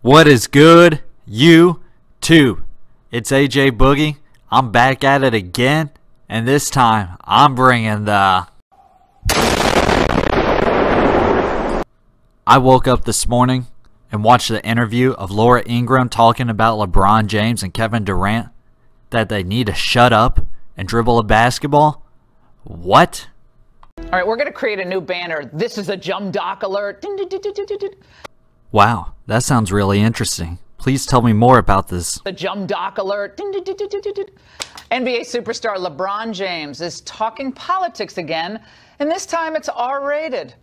What is good, YouTube? It's AJ Boogie. I'm back at it again, and this time I'm bringing the... I woke up this morning and watched the interview of Laura Ingraham talking about LeBron James and Kevin Durant, that they need to shut up and dribble a basketball. What? All right, we're going to create a new banner. This is a Jum Doc alert. Wow, that sounds really interesting. Please tell me more about this. The Jum Doc alert. NBA superstar LeBron James is talking politics again, and this time it's R-rated.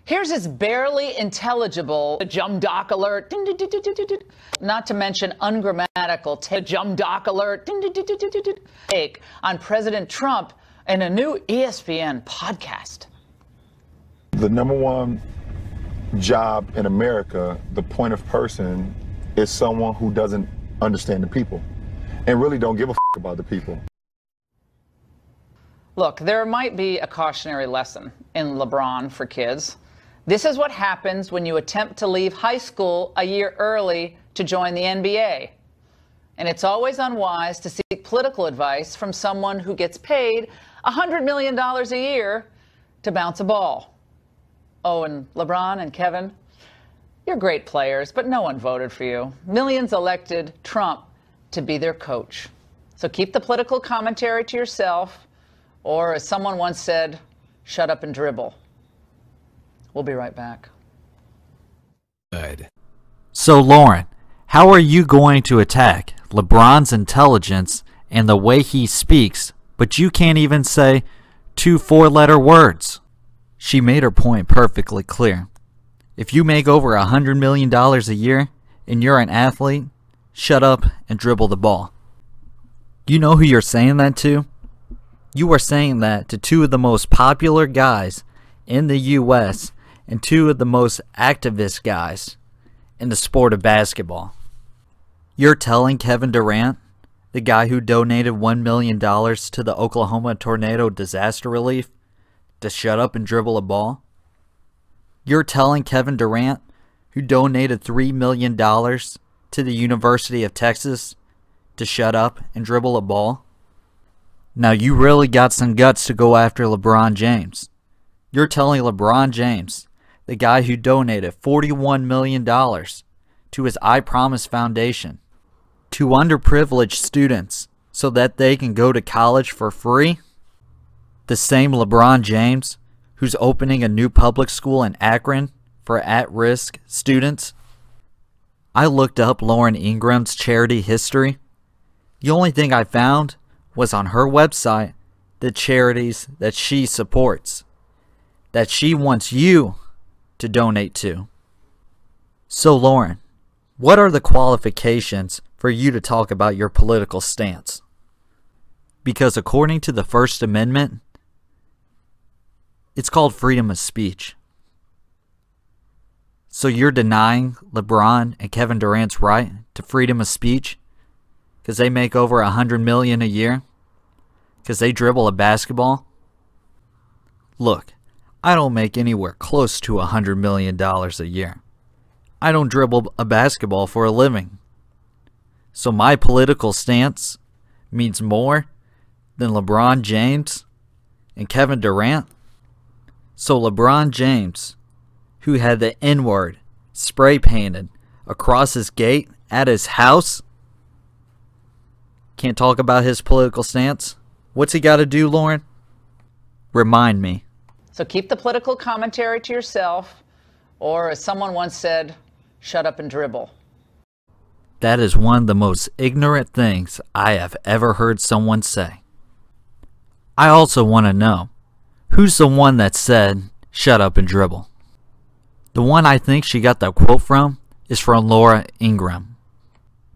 Here's his barely intelligible Jum Doc alert. Not to mention ungrammatical Jum Doc alert. Take on President Trump in a new ESPN podcast. The number one job in America, the point of person, is someone who doesn't understand the people and really don't give a about the people. Look, there might be a cautionary lesson in LeBron for kids. This is what happens when you attempt to leave high school a year early to join the NBA. And it's always unwise to seek political advice from someone who gets paid $100 million a year to bounce a ball. Oh, and LeBron and Kevin, you're great players, but no one voted for you. Millions elected Trump to be their coach. So keep the political commentary to yourself, or as someone once said, shut up and dribble. We'll be right back. Good. So, Lauren, how are you going to attack LeBron's intelligence and the way he speaks, but you can't even say 2 4-letter words? She made her point perfectly clear. If you make over $100 million a year and you're an athlete, shut up and dribble the ball. You know who you're saying that to? You are saying that to 2 of the most popular guys in the U.S. and 2 of the most activist guys in the sport of basketball. You're telling Kevin Durant, the guy who donated $1 million to the Oklahoma tornado disaster relief, to shut up and dribble a ball? You're telling Kevin Durant, who donated $3 million to the University of Texas, to shut up and dribble a ball? Now you really got some guts to go after LeBron James. You're telling LeBron James, the guy who donated $41 million to his I Promise Foundation, to underprivileged students so that they can go to college for free? The same LeBron James who's opening a new public school in Akron for at-risk students? I looked up Lauren Ingraham's charity history. The only thing I found was on her website the charities that she supports, that she wants you to donate to. So Lauren, what are the qualifications for you to talk about your political stance? Because according to the First Amendment, it's called freedom of speech. So you're denying LeBron and Kevin Durant's right to freedom of speech because they make over $100 million a year? Because they dribble a basketball? Look, I don't make anywhere close to $100 million a year. I don't dribble a basketball for a living. So my political stance means more than LeBron James and Kevin Durant? So LeBron James, who had the N-word spray painted across his gate at his house, can't talk about his political stance? What's he got to do, Lauren? Remind me. So keep the political commentary to yourself, or as someone once said, shut up and dribble. That is one of the most ignorant things I have ever heard someone say. I also want to know, who's the one that said, shut up and dribble? The one I think she got that quote from is from Laura Ingraham.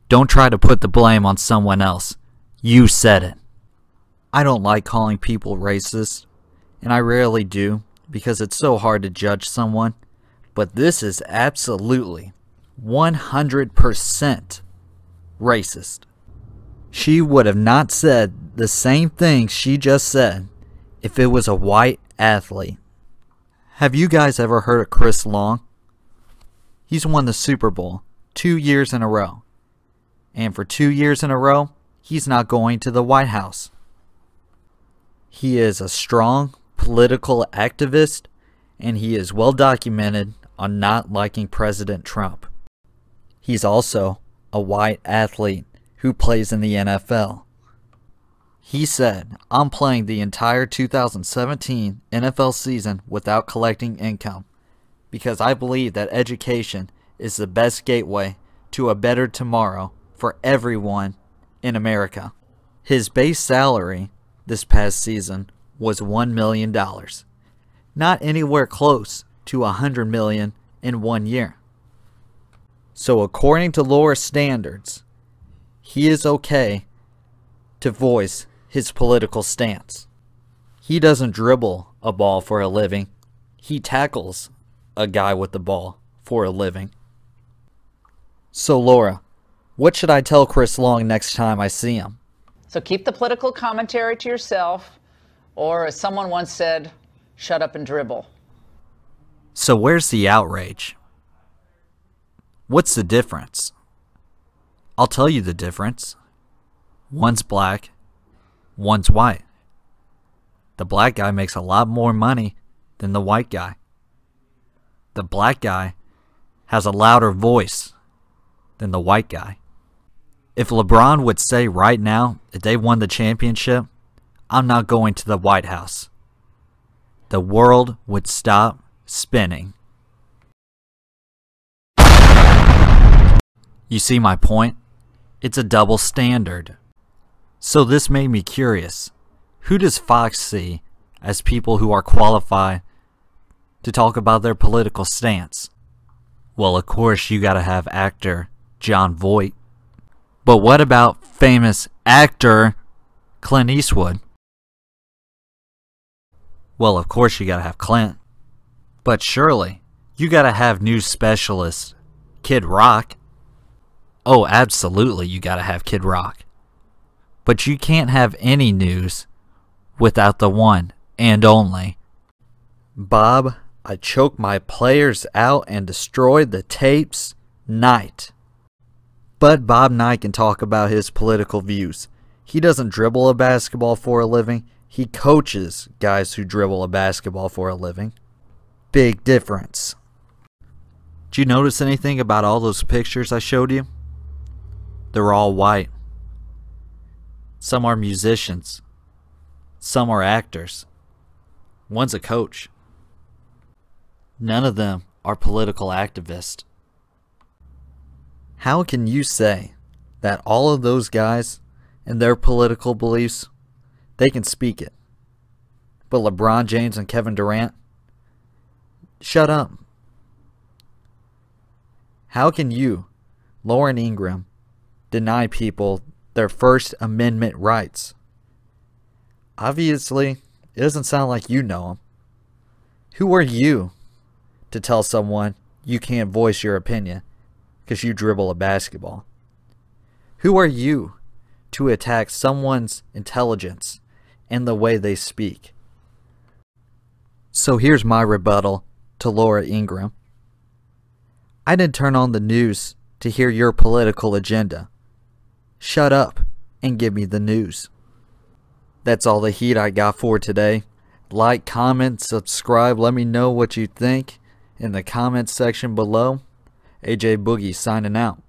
Don't try to put the blame on someone else. You said it. I don't like calling people racist, and I rarely do because it's so hard to judge someone, but this is absolutely 100% racist. She would have not said the same thing she just said if it was a white athlete. Have you guys ever heard of Chris Long? He's won the Super Bowl 2 years in a row. And for 2 years in a row, he's not going to the White House. He is a strong political activist, and he is well documented on not liking President Trump. He's also a white athlete who plays in the NFL. He said, "I'm playing the entire 2017 NFL season without collecting income because I believe that education is the best gateway to a better tomorrow for everyone in America." His base salary this past season was $1 million, not anywhere close to $100 million in 1 year. So according to Laura's standards, he is okay to voice his political stance. He doesn't dribble a ball for a living. He tackles a guy with the ball for a living. So Laura, what should I tell Chris Long next time I see him? So keep the political commentary to yourself, or as someone once said, shut up and dribble. So where's the outrage? What's the difference? I'll tell you the difference. One's black, one's white. The black guy makes a lot more money than the white guy. The black guy has a louder voice than the white guy. If LeBron would say right now that they won the championship, "I'm not going to the White House," the world would stop spinning. You see my point? It's a double standard. So this made me curious. Who does Fox see as people who are qualified to talk about their political stance? Well, of course, you gotta have actor Jon Voight. But what about famous actor Clint Eastwood? Well, of course, you gotta have Clint. But surely, you gotta have news specialist Kid Rock. Oh, absolutely, you gotta have Kid Rock. But you can't have any news without the one and only Bob, I choked my players out and destroyed the tapes Knight. But Bob Knight can talk about his political views. He doesn't dribble a basketball for a living. He coaches guys who dribble a basketball for a living. Big difference. Did you notice anything about all those pictures I showed you? They're all white. Some are musicians. Some are actors. One's a coach. None of them are political activists. How can you say that all of those guys and their political beliefs, they can speak it, but LeBron James and Kevin Durant, shut up? How can you, Lauren Ingraham, deny people their First Amendment rights? Obviously, it doesn't sound like you know them. Who are you to tell someone you can't voice your opinion because you dribble a basketball? Who are you to attack someone's intelligence and the way they speak? So here's my rebuttal to Laura Ingraham. I didn't turn on the news to hear your political agenda. Shut up and give me the news. That's all the heat I got for today. Like, comment, subscribe. Let me know what you think in the comments section below. AJ Boogie signing out.